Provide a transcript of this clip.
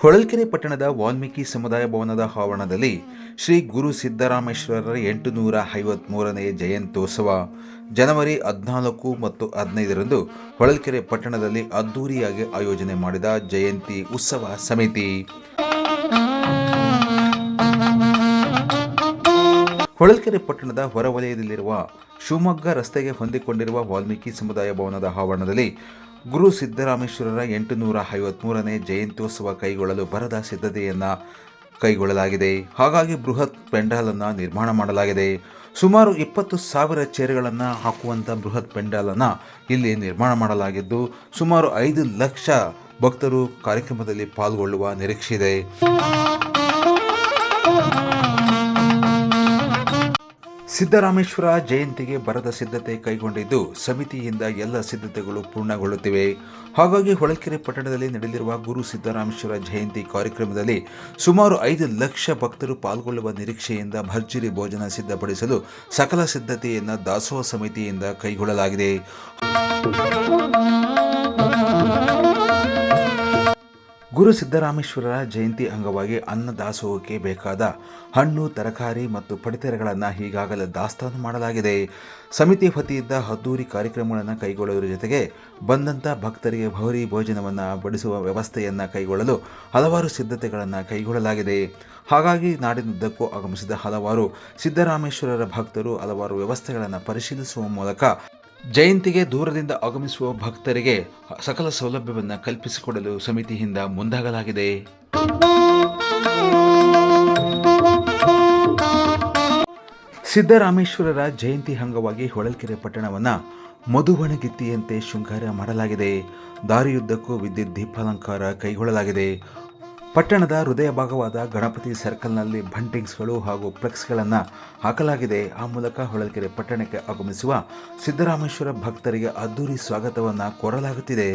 ಹೊಳಲ್ಕೆರೆ ಪಟ್ಟಣದ ವಾಲ್ಮೀಕಿ ಸಮುದಾಯ ಭವನದ ಆವರಣದಲ್ಲಿ ಶ್ರೀ ಗುರು ಸಿದ್ದರಾಮೇಶ್ವರರ 853ನೇ ಜಯಂತ್ಯೋತ್ಸವ ಜನವರಿ 14 ಮತ್ತು 15ರಂದು ಹೊಳಲ್ಕೆರೆ ಪಟ್ಟಣದಲ್ಲಿ ಅದ್ದೂರಿಯಾಗಿ ಆಯೋಜನೆ ಮಾಡಿದ ಜಯಂತಿ ಉತ್ಸವ ಸಮಿತಿ. ಹೊಳಲ್ಕೆರೆ ಪಟ್ಟಣದ ಹೊರವಲಯದಲ್ಲಿರುವ ಶಿವಮೊಗ್ಗ ರಸ್ತೆಗೆ ಹೊಂದಿಕೊಂಡಿರುವ ವಾಲ್ಮೀಕಿ ಸಮುದಾಯ ಭವನದ ಆವರಣದಲ್ಲಿ ಗುರು ಸಿದ್ದರಾಮೇಶ್ವರರ 853ನೇ ಜಯಂತ್ಯೋತ್ಸವ ಕೈಗೊಳ್ಳಲು ಭರದ ಸಿದ್ಧತೆಯನ್ನು ಕೈಗೊಳ್ಳಲಾಗಿದೆ. ಹಾಗಾಗಿ ಬೃಹತ್ ಪೆಂಡಾಲನ್ನು ನಿರ್ಮಾಣ ಮಾಡಲಾಗಿದೆ. ಸುಮಾರು 20,000 ಚೇರ್ಗಳನ್ನು ಹಾಕುವಂಥ ಬೃಹತ್ ಪೆಂಡಾಲನ್ನು ಇಲ್ಲಿ ನಿರ್ಮಾಣ ಮಾಡಲಾಗಿದ್ದು ಸುಮಾರು 5 ಲಕ್ಷ ಭಕ್ತರು ಕಾರ್ಯಕ್ರಮದಲ್ಲಿ ಪಾಲ್ಗೊಳ್ಳುವ ನಿರೀಕ್ಷೆ ಇದೆ. ಸಿದ್ದರಾಮೇಶ್ವರ ಜಯಂತಿಗೆ ಭರದ ಸಿದ್ಧತೆ ಕೈಗೊಂಡಿದ್ದು ಸಮಿತಿಯಿಂದ ಎಲ್ಲ ಸಿದ್ಧತೆಗಳು ಪೂರ್ಣಗೊಳ್ಳುತ್ತಿವೆ. ಹಾಗಾಗಿ ಹೊಳಲ್ಕೆರೆ ಪಟ್ಟಣದಲ್ಲಿ ನಡೆಯಲಿರುವ ಗುರು ಸಿದ್ದರಾಮೇಶ್ವರ ಜಯಂತಿ ಕಾರ್ಯಕ್ರಮದಲ್ಲಿ ಸುಮಾರು 5 ಲಕ್ಷ ಭಕ್ತರು ಪಾಲ್ಗೊಳ್ಳುವ ನಿರೀಕ್ಷೆಯಿಂದ ಭರ್ಜರಿ ಭೋಜನ ಸಿದ್ಧಪಡಿಸಲು ಸಕಲ ಸಿದ್ಧತೆಯನ್ನು ದಾಸೋಹ ಸಮಿತಿಯಿಂದ ಕೈಗೊಳ್ಳಲಾಗಿದೆ. ಗುರು ಸಿದ್ದರಾಮೇಶ್ವರರ ಜಯಂತಿ ಅಂಗವಾಗಿ ಅನ್ನದಾಸೋಹಕ್ಕೆ ಬೇಕಾದ ಹಣ್ಣು, ತರಕಾರಿ ಮತ್ತು ಪಡಿತರಗಳನ್ನು ಈಗಾಗಲೇ ದಾಸ್ತಾನು ಮಾಡಲಾಗಿದೆ. ಸಮಿತಿ ವತಿಯಿಂದ ಅದ್ದೂರಿ ಕಾರ್ಯಕ್ರಮಗಳನ್ನು ಕೈಗೊಳ್ಳುವುದರ ಜೊತೆಗೆ ಬಂದಂಥ ಭಕ್ತರಿಗೆ ಭೌರಿ ಭೋಜನವನ್ನು ಬಡಿಸುವ ವ್ಯವಸ್ಥೆಯನ್ನು ಕೈಗೊಳ್ಳಲು ಹಲವಾರು ಸಿದ್ಧತೆಗಳನ್ನು ಕೈಗೊಳ್ಳಲಾಗಿದೆ. ಹಾಗಾಗಿ ನಾಡಿನುದ್ದಕ್ಕೂ ಆಗಮಿಸಿದ ಹಲವಾರು ಸಿದ್ದರಾಮೇಶ್ವರರ ಭಕ್ತರು ಹಲವಾರು ವ್ಯವಸ್ಥೆಗಳನ್ನು ಪರಿಶೀಲಿಸುವ ಮೂಲಕ ಜಯಂತಿಗೆ ದೂರದಿಂದ ಆಗಮಿಸುವ ಭಕ್ತರಿಗೆ ಸಕಲ ಸೌಲಭ್ಯವನ್ನು ಕಲ್ಪಿಸಿಕೊಡಲು ಸಮಿತಿಯಿಂದ ಮುಂದಾಗಲಾಗಿದೆ. ಸಿದ್ದರಾಮೇಶ್ವರರ ಜಯಂತಿ ಅಂಗವಾಗಿ ಹೊಳಲ್ಕೆರೆ ಪಟ್ಟಣವನ್ನು ಮಧುವಣಗಿತ್ತಿಯಂತೆ ಶೃಂಗಾರ ಮಾಡಲಾಗಿದೆ. ದಾರಿಯುದ್ದಕ್ಕೂ ವಿದ್ಯುತ್ ದೀಪಾಲಂಕಾರ ಕೈಗೊಳ್ಳಲಾಗಿದೆ. ಪಟ್ಟಣದ ಹೃದಯ ಭಾಗವಾದ ಗಣಪತಿ ಸರ್ಕಲ್ನಲ್ಲಿ ಬಂಟಿಂಗ್ಸ್ಗಳು ಹಾಗೂ ಫ್ಲೆಕ್ಸ್ಗಳನ್ನು ಹಾಕಲಾಗಿದೆ. ಆ ಮೂಲಕ ಹೊಳಲ್ಕೆರೆ ಪಟ್ಟಣಕ್ಕೆ ಆಗಮಿಸುವ ಸಿದ್ದರಾಮೇಶ್ವರ ಭಕ್ತರಿಗೆ ಅದ್ದೂರಿ ಸ್ವಾಗತವನ್ನು ಕೋರಲಾಗುತ್ತಿದೆ.